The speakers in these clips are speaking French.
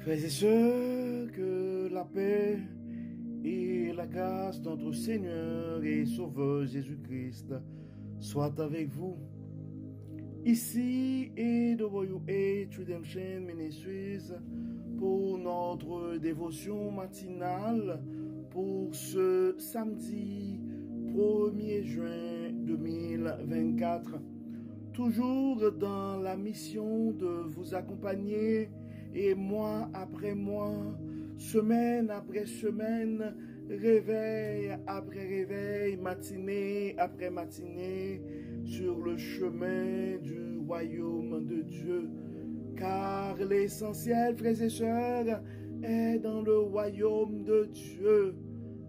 Frères et sœurs, que la paix et la grâce de notre Seigneur et Sauveur Jésus-Christ soient avec vous. Ici est WH Redemption Ministries pour notre dévotion matinale pour ce samedi 1er juin 2024. Toujours dans la mission de vous accompagner et mois après mois, semaine après semaine, réveil après réveil, matinée après matinée, sur le chemin du royaume de Dieu. Car l'essentiel, frères et sœurs, est dans le royaume de Dieu.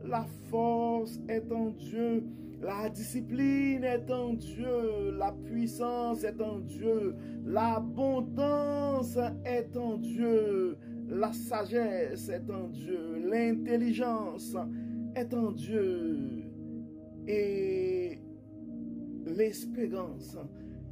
La force est en Dieu. La discipline est en Dieu, la puissance est en Dieu, l'abondance est en Dieu, la sagesse est en Dieu, l'intelligence est en Dieu et l'espérance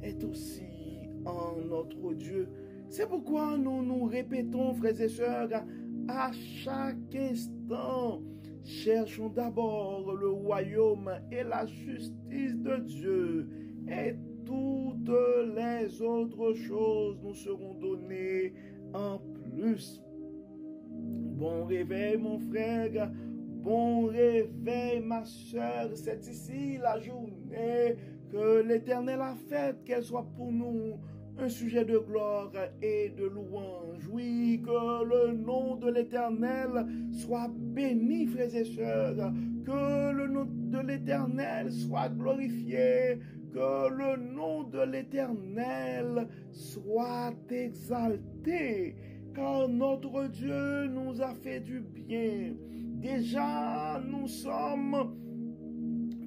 est aussi en notre Dieu. C'est pourquoi nous nous répétons, frères et sœurs, à chaque instant, cherchons d'abord le royaume et la justice de Dieu, et toutes les autres choses nous seront données en plus. Bon réveil, mon frère, bon réveil, ma soeur. C'est ici la journée que l'Éternel a faite, qu'elle soit pour nous un sujet de gloire et de louange. Oui, que le nom de l'Éternel soit béni, frères et sœurs. Que le nom de l'Éternel soit glorifié. Que le nom de l'Éternel soit exalté. Car notre Dieu nous a fait du bien. Déjà, nous sommes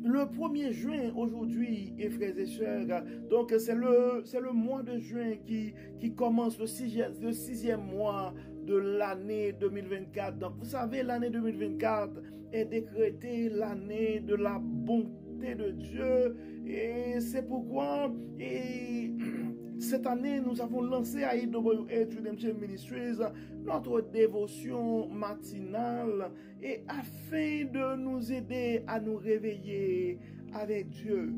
le 1er juin aujourd'hui, et frères et sœurs, donc c'est le mois de juin qui commence le sixième mois de l'année 2024. Donc vous savez, l'année 2024 est décrétée l'année de la bonté de Dieu, et c'est pourquoi cette année, nous avons lancé à IWH Redemption Ministries notre dévotion matinale et afin de nous aider à nous réveiller avec Dieu.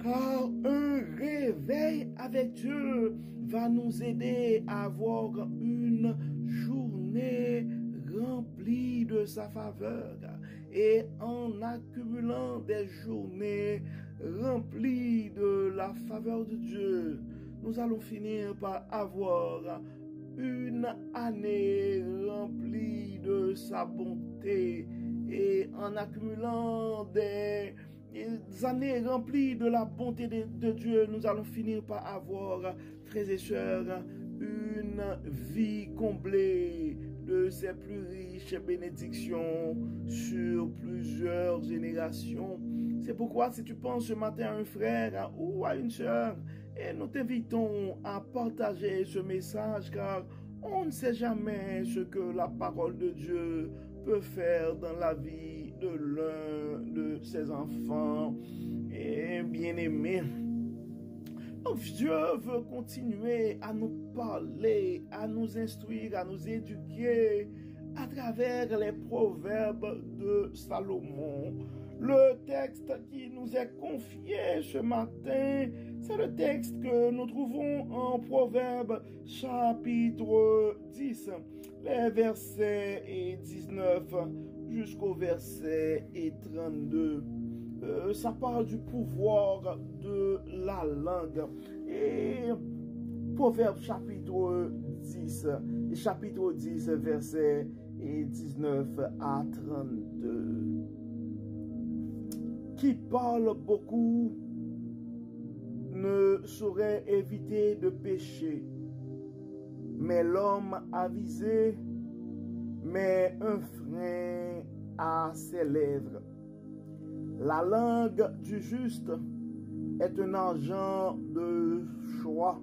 Car un réveil avec Dieu va nous aider à avoir une journée remplie de sa faveur. Et en accumulant des journées remplies de la faveur de Dieu, nous allons finir par avoir une année remplie de sa bonté. Et en accumulant des années remplies de la bonté de Dieu, nous allons finir par avoir, frères et sœurs, une vie comblée de ses plus riches bénédictions sur plusieurs générations. C'est pourquoi si tu penses ce matin à un frère ou à une sœur, et nous t'invitons à partager ce message, car on ne sait jamais ce que la parole de Dieu peut faire dans la vie de l'un de ses enfants et bien-aimés. Donc Dieu veut continuer à nous parler, à nous instruire, à nous éduquer à travers les proverbes de Salomon. Le texte qui nous est confié ce matin, c'est le texte que nous trouvons en Proverbes chapitre 10, les versets 19 jusqu'au verset 32. Ça parle du pouvoir de la langue. Et Proverbes chapitre 10, versets 19 à 32. Qui parle beaucoup ne saurait éviter de pécher, mais l'homme avisé met un frein à ses lèvres. La langue du juste est un argent de choix.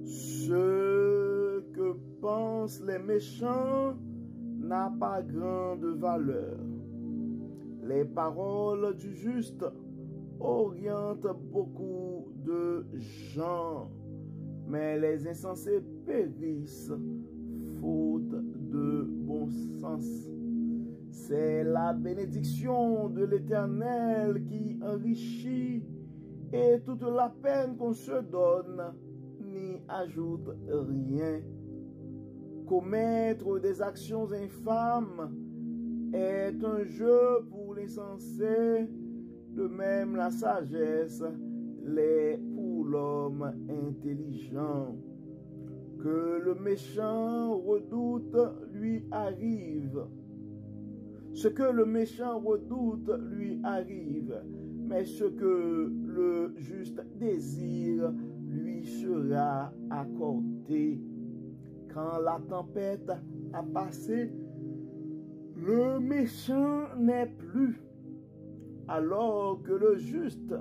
Ce que pensent les méchants n'a pas grande valeur. Les paroles du juste orientent beaucoup de gens, mais les insensés périssent faute de bon sens. C'est la bénédiction de l'Éternel qui enrichit et toute la peine qu'on se donne n'y ajoute rien. Commettre des actions infâmes est un jeu pour l'insensé, de même la sagesse l'est pour l'homme intelligent. Que le méchant redoute lui arrive. Ce que le méchant redoute lui arrive, mais ce que le juste désire lui sera accordé. Quand la tempête a passé, le méchant n'est plus, alors que le juste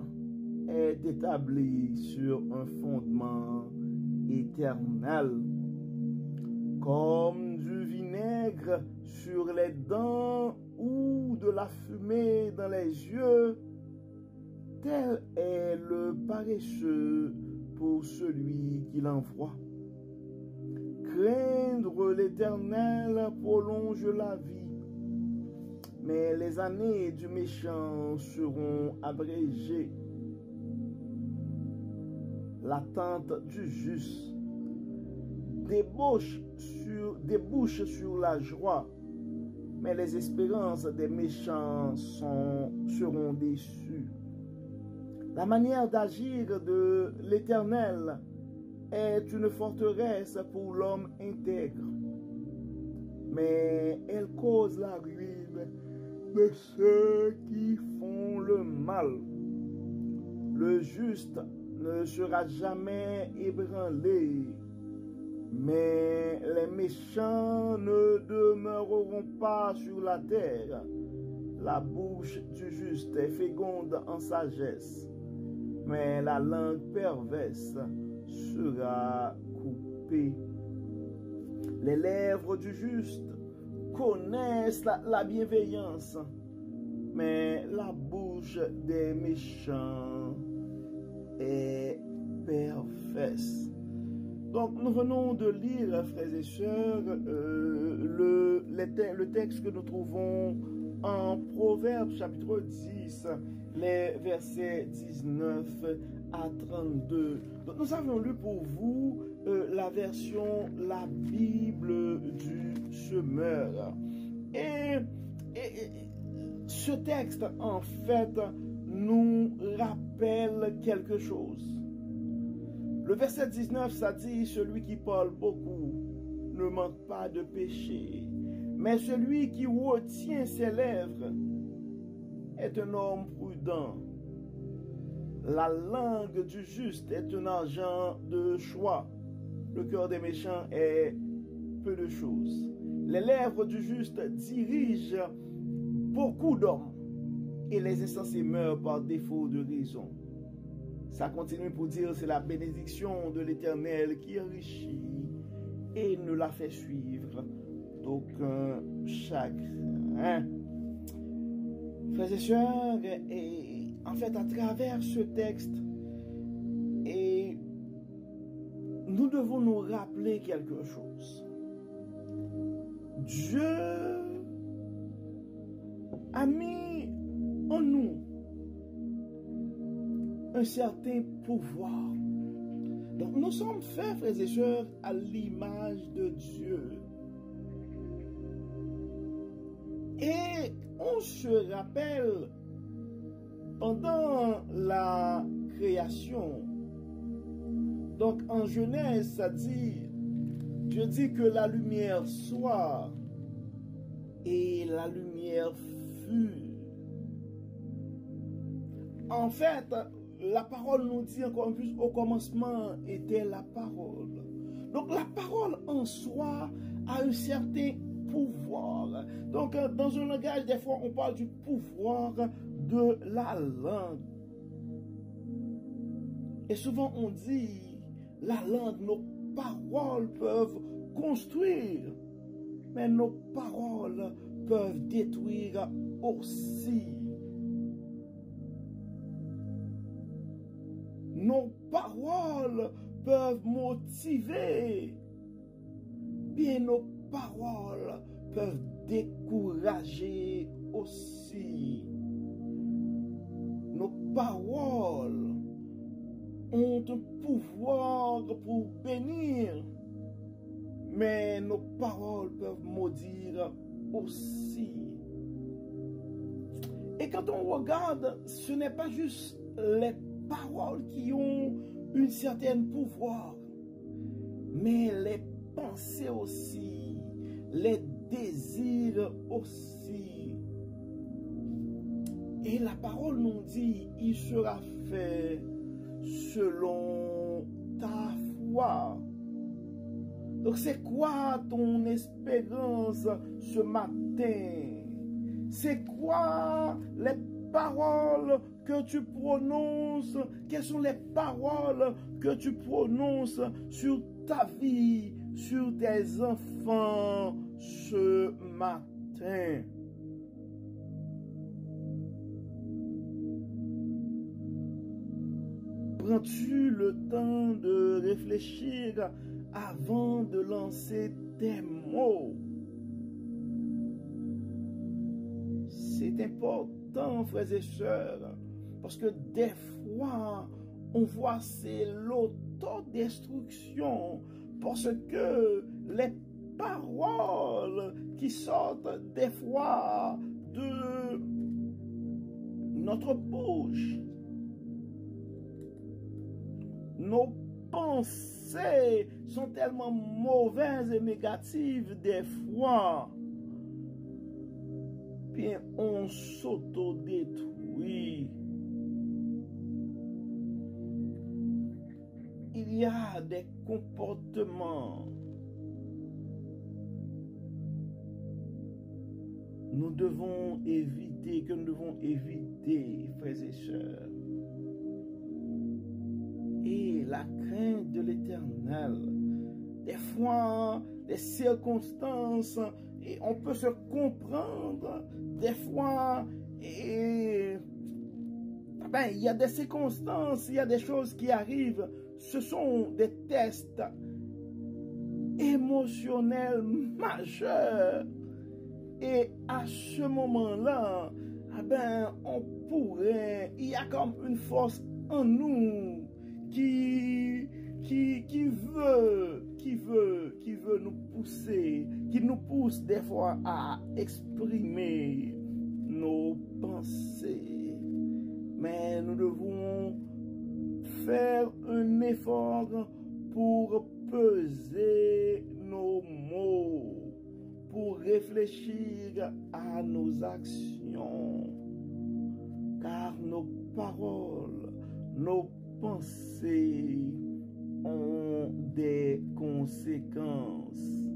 est établi sur un fondement éternel. Comme du vinaigre sur les dents ou de la fumée dans les yeux, tel est le paresseux pour celui qui l'envoie. Craindre l'Éternel prolonge la vie, mais les années du méchant seront abrégées. L'attente du juste débouche sur la joie, mais les espérances des méchants seront déçues. La manière d'agir de l'Éternel est une forteresse pour l'homme intègre, mais elle cause la ruine de ceux qui font le mal. Le juste ne sera jamais ébranlé, mais les méchants ne demeureront pas sur la terre. La bouche du juste est féconde en sagesse, mais la langue perverse sera coupée. Les lèvres du juste connaissent la bienveillance, mais la bouche des méchants est perverse. Donc, nous venons de lire, frères et sœurs, le texte que nous trouvons en Proverbes chapitre 10, les versets 19 à 32. Donc, nous avons lu pour vous la version La Bible du Semeur. Et ce texte, en fait, nous rappelle quelque chose. Le verset 19, ça dit, celui qui parle beaucoup ne manque pas de péché, mais celui qui retient ses lèvres est un homme prudent. La langue du juste est un argent de choix. Le cœur des méchants est peu de choses. Les lèvres du juste dirigent beaucoup d'hommes et les insensés meurent par défaut de raison. Ça continue pour dire, c'est la bénédiction de l'Éternel qui enrichit et ne la fait suivre d'aucun chagrin. Frères et sœurs, et en fait, à travers ce texte, et nous devons nous rappeler quelque chose. Dieu a mis en nous un certain pouvoir. Donc nous sommes faits, frères et sœurs, à l'image de Dieu. Et on se rappelle, pendant la création, donc en Genèse, ça dit, Dieu dit que la lumière soit, et la lumière fut. En fait, la parole nous dit encore plus, au commencement était la parole. Donc la parole en soi a un certain pouvoir. Donc dans un langage, des fois, on parle du pouvoir de la langue. Et souvent on dit, la langue, nos paroles peuvent construire, mais nos paroles peuvent détruire aussi. Nos paroles peuvent motiver, bien nos paroles peuvent décourager aussi. Nos paroles ont un pouvoir pour bénir, mais nos paroles peuvent maudire aussi. Et quand on regarde, ce n'est pas juste les paroles qui ont un certain pouvoir, mais les pensées aussi, les désirs aussi. Et la parole nous dit, il sera fait selon ta foi. Donc c'est quoi ton espérance ce matin? C'est quoi les paroles que tu prononces? Quelles sont les paroles que tu prononces sur ta vie, sur tes enfants ce matin? Prends-tu le temps de réfléchir avant de lancer tes mots? C'est important, frères et sœurs, parce que des fois, on voit c'est l'autodestruction, parce que les paroles qui sortent des fois de notre bouche, nos pensées sont tellement mauvaises et négatives des fois. Bien, on s'autodétruit. Il y a des comportements. Que nous devons éviter, frères et sœurs. Et la crainte de l'Éternel. Des fois, des circonstances, et on peut se comprendre. Des fois, il y a des circonstances, il y a des choses qui arrivent. Ce sont des tests émotionnels majeurs. Et à ce moment-là, il y a comme une force en nous qui veut nous pousser, qui nous pousse des fois à exprimer nos pensées. Mais nous devons faire un effort pour peser nos mots, pour réfléchir à nos actions, car nos paroles, nos pensées ont des conséquences.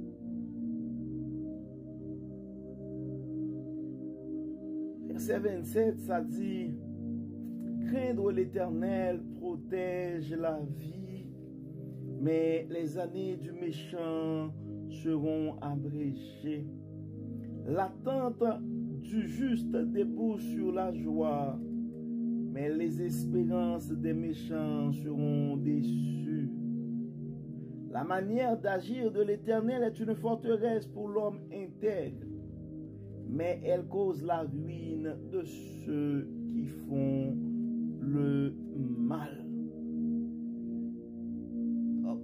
Verset 27, ça dit, craindre l'Éternel protège la vie, mais les années du méchant seront abrégées. L'attente du juste débouche sur la joie, mais les espérances des méchants seront déçues. La manière d'agir de l'Éternel est une forteresse pour l'homme intègre, mais elle cause la ruine de ceux qui font le mal.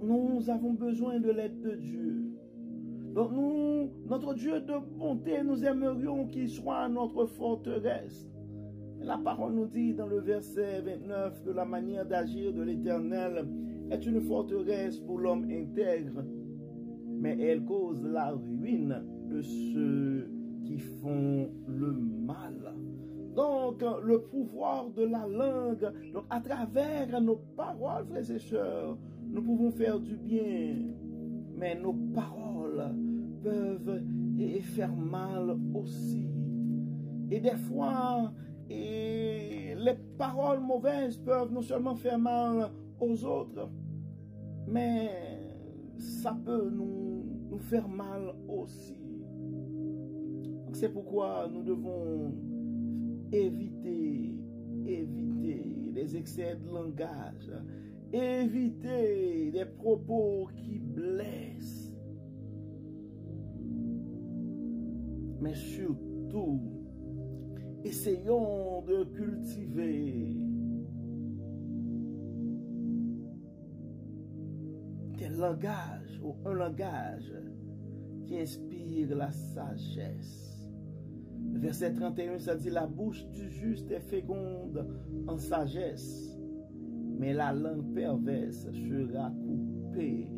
Nous avons besoin de l'aide de Dieu. Donc notre Dieu de bonté, nous aimerions qu'il soit notre forteresse. La parole nous dit dans le verset 29 que la manière d'agir de l'Éternel est une forteresse pour l'homme intègre, mais elle cause la ruine de ceux qui font le mal. Donc, le pouvoir de la langue, donc à travers nos paroles, frères et sœurs, nous pouvons faire du bien, mais nos paroles peuvent faire mal aussi. Et des fois, les paroles mauvaises peuvent non seulement faire mal aux autres, mais ça peut nous faire mal aussi. C'est pourquoi nous devons éviter les excès de langage, éviter des propos qui blessent. mais surtout, essayons de cultiver un langage qui inspire la sagesse. Verset 31, ça dit, la bouche du juste est féconde en sagesse, mais la langue perverse sera coupée.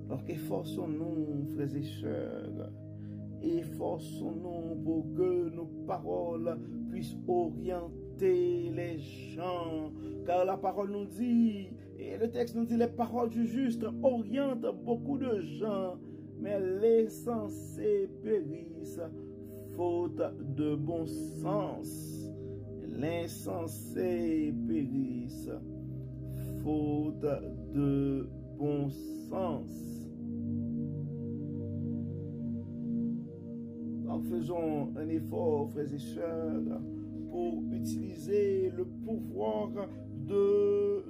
Donc efforçons-nous, frères et sœurs, efforçons-nous pour que nos paroles puissent orienter les gens, car la parole nous dit, et le texte nous dit, les paroles du juste orientent beaucoup de gens, mais les insensés périssent faute de bon sens. L'insensé périssent faute de bon sens. Donc faisons un effort, frères et sœurs, pour utiliser le pouvoir de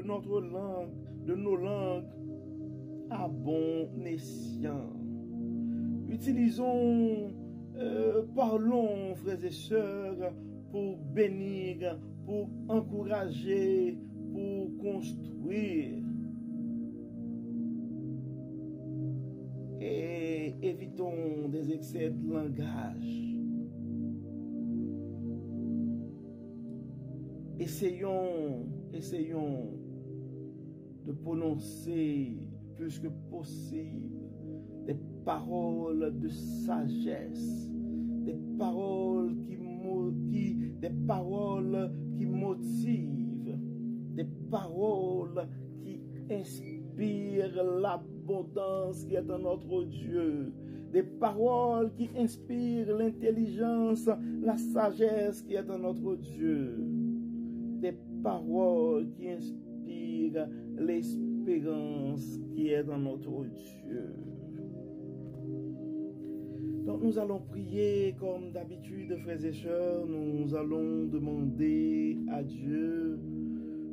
notre langue, de nos langues, à bon escient. Utilisons, parlons, frères et sœurs, pour bénir, pour encourager, pour construire. Et évitons des excès de langage. Essayons de prononcer plus que possible des paroles de sagesse, des paroles qui motivent, des paroles qui inspirent l'abondance qui est en notre Dieu, des paroles qui inspirent l'intelligence, la sagesse qui est en notre Dieu, des paroles qui inspirent l'espérance qui est dans notre Dieu. Donc nous allons prier comme d'habitude, frères et sœurs. Nous allons demander à Dieu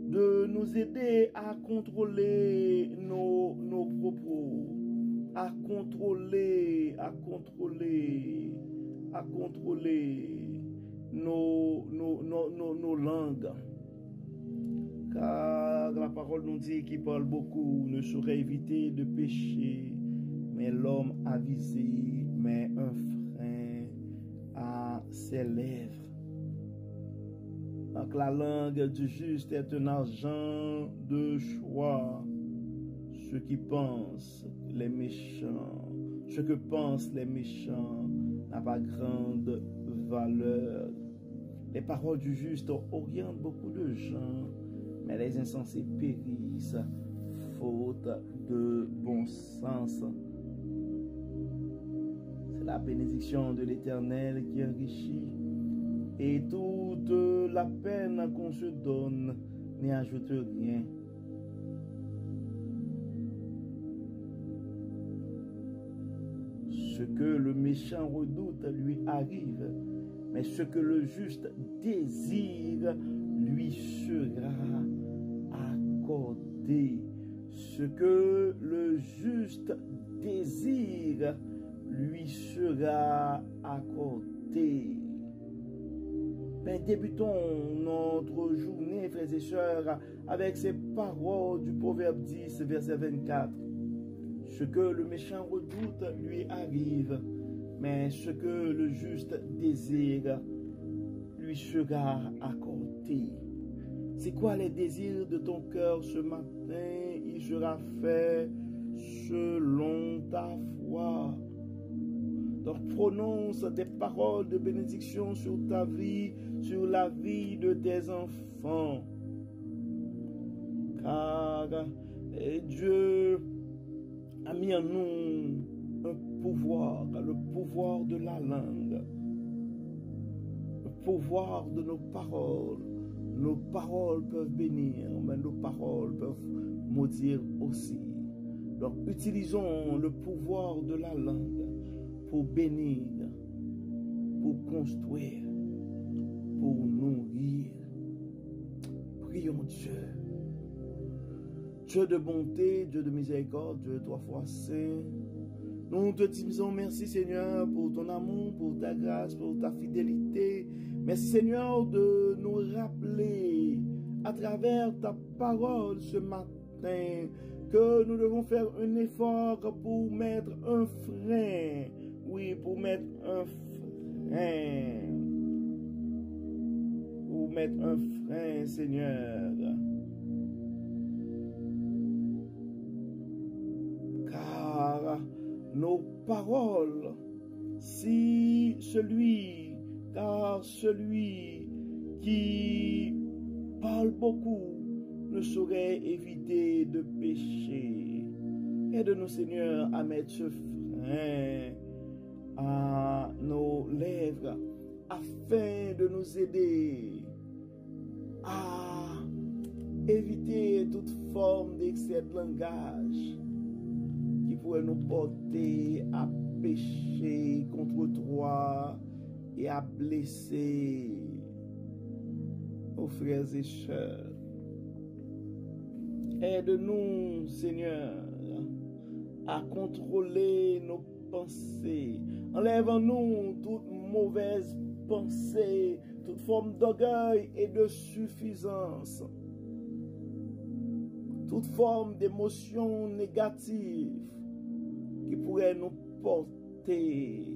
de nous aider à contrôler nos propos, à contrôler nos langues. Car la parole nous dit qu'il parle beaucoup, ne saurait éviter de pécher, mais l'homme avisé met un frein à ses lèvres. Donc la langue du juste est un argent de choix. Ce que pensent les méchants n'a pas grande valeur. Les paroles du juste orientent beaucoup de gens, mais les insensés périssent faute de bon sens. C'est la bénédiction de l'Éternel qui enrichit, et toute la peine qu'on se donne n'y ajoute rien. Ce que le méchant redoute lui arrive, mais ce que le juste désire lui sera accordé. Ce que le juste désire lui sera accordé. Ben, débutons notre journée, frères et sœurs, avec ces paroles du Proverbe 10, verset 24. Ce que le méchant redoute lui arrive, mais ce que le juste désire lui sera accordé. C'est quoi les désirs de ton cœur ce matin? Il sera fait selon ta foi. Donc prononce des paroles de bénédiction sur ta vie, sur la vie de tes enfants. Car Dieu a mis en nous un pouvoir, le pouvoir de la langue, le pouvoir de nos paroles. Nos paroles peuvent bénir, mais nos paroles peuvent maudire aussi. Donc utilisons le pouvoir de la langue pour bénir, pour construire, pour nourrir. Prions Dieu. Dieu de bonté, Dieu de miséricorde, Dieu trois fois saint, Nous te disons merci Seigneur pour ton amour, pour ta grâce, pour ta fidélité. Merci Seigneur de nous rappeler à travers ta parole ce matin que nous devons faire un effort pour mettre un frein. Oui, pour mettre un frein. Pour mettre un frein, Seigneur. Car nos paroles, car celui qui parle beaucoup ne saurait éviter de pécher. Aide-nous, Seigneur, à mettre ce frein à nos lèvres afin de nous aider à éviter toute forme d'excès de langage qui pourrait nous porter à pécher contre toi et à blesser nos frères et sœurs. Aide-nous, Seigneur, à contrôler nos pensées. Enlève-nous toute mauvaise pensée, toute forme d'orgueil et de suffisance, toute forme d'émotion négative qui pourrait nous porter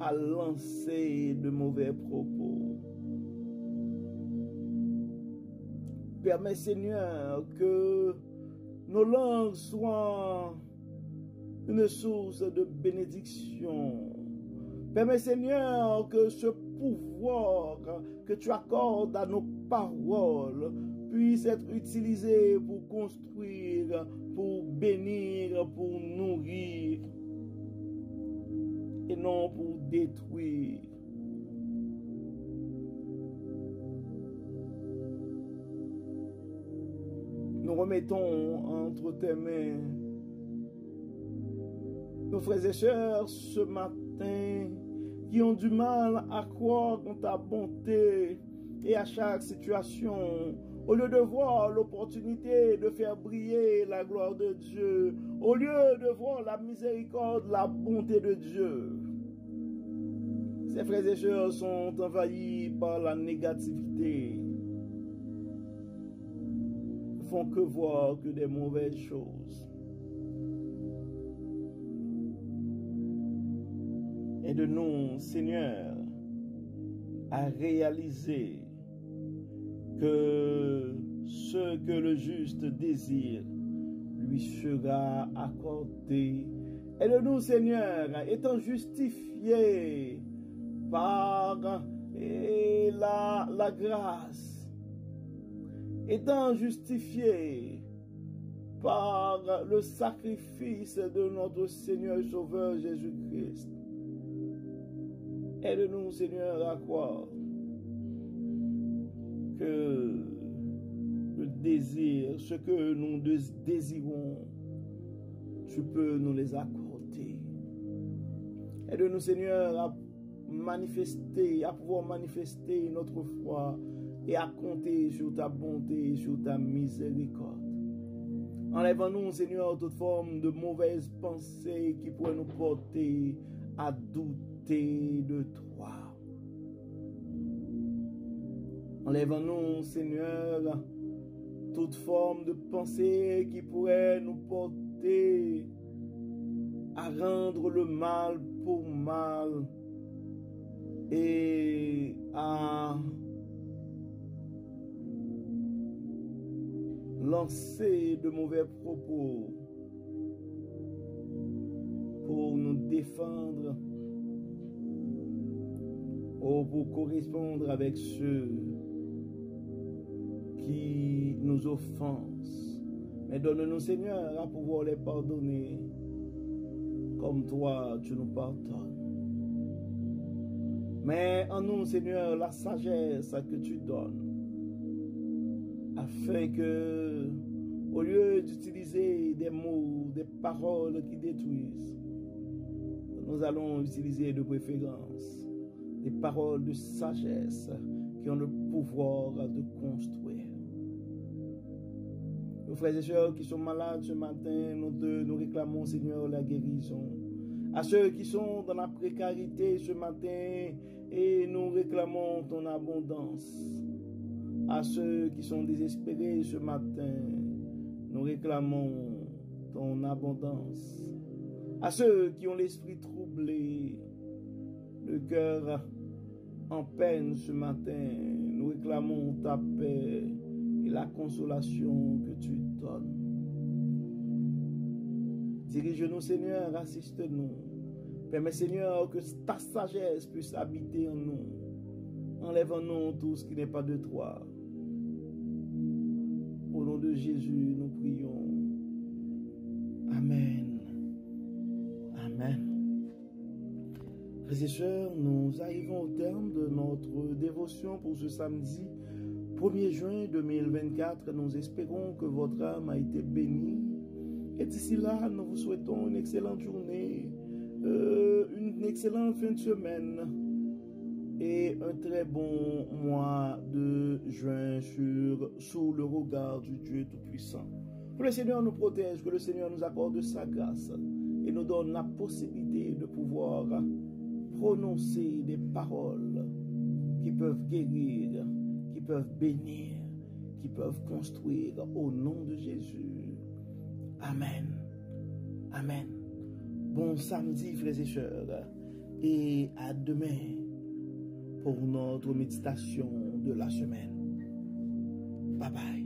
à lancer de mauvais propos. Permets, Seigneur, que nos langues soient une source de bénédiction. Permets, Seigneur, que ce pouvoir que tu accordes à nos paroles puisse être utilisé pour construire, pour bénir, pour nourrir, et non pour détruire. Nous remettons entre tes mains nos frères et sœurs ce matin qui ont du mal à croire en ta bonté et à chaque situation, au lieu de voir l'opportunité de faire briller la gloire de Dieu, au lieu de voir la miséricorde, la bonté de Dieu. Ces frères et sœurs sont envahis par la négativité. Ils ne font que voir que des mauvaises choses. Aide-nous, Seigneur, à réaliser que ce que le juste désire lui sera accordé. Aide-nous, Seigneur, étant justifié par la grâce, étant justifié par le sacrifice de notre Seigneur et Sauveur Jésus-Christ. Aide-nous, Seigneur, à croire que le désir, ce que nous désirons, tu peux nous les accorder. Aide-nous, Seigneur, à pouvoir manifester notre foi et à compter sur ta bonté et sur ta miséricorde. Enlève-nous, Seigneur, toute forme de mauvaise pensée qui pourrait nous porter à douter de toi. Enlève-nous, Seigneur, toute forme de pensée qui pourrait nous porter à rendre le mal pour mal et à lancer de mauvais propos pour nous défendre ou pour correspondre avec ceux qui nous offensent. Mais donne-nous, Seigneur, à pouvoir les pardonner comme toi, tu nous pardonnes. Mais en nous, Seigneur, la sagesse que tu donnes, afin que, au lieu d'utiliser des mots, des paroles qui détruisent, nous allons utiliser de préférence des paroles de sagesse qui ont le pouvoir de construire. Nos frères et sœurs qui sont malades ce matin, nous réclamons, Seigneur, la guérison. À ceux qui sont dans la précarité ce matin, et nous réclamons ton abondance. À ceux qui sont désespérés ce matin, nous réclamons ton abondance. À ceux qui ont l'esprit troublé, le cœur en peine ce matin, nous réclamons ta paix et la consolation que tu donnes. Dirige-nous, Seigneur, assiste-nous. Permets, Seigneur, que ta sagesse puisse habiter en nous. Enlève en nous tout ce qui n'est pas de toi. Au nom de Jésus, nous prions. Amen. Amen. Frères et sœurs, nous arrivons au terme de notre dévotion pour ce samedi 1er juin 2024. Nous espérons que votre âme a été bénie. Et d'ici là, nous vous souhaitons une excellente journée, une excellente fin de semaine et un très bon mois de juin sous le regard du Dieu Tout-Puissant. Que le Seigneur nous protège, que le Seigneur nous accorde sa grâce et nous donne la possibilité de pouvoir prononcer des paroles qui peuvent guérir, qui peuvent bénir, qui peuvent construire au nom de Jésus. Amen. Amen. Bon samedi, frères et sœurs, et à demain pour notre méditation de la semaine. Bye bye.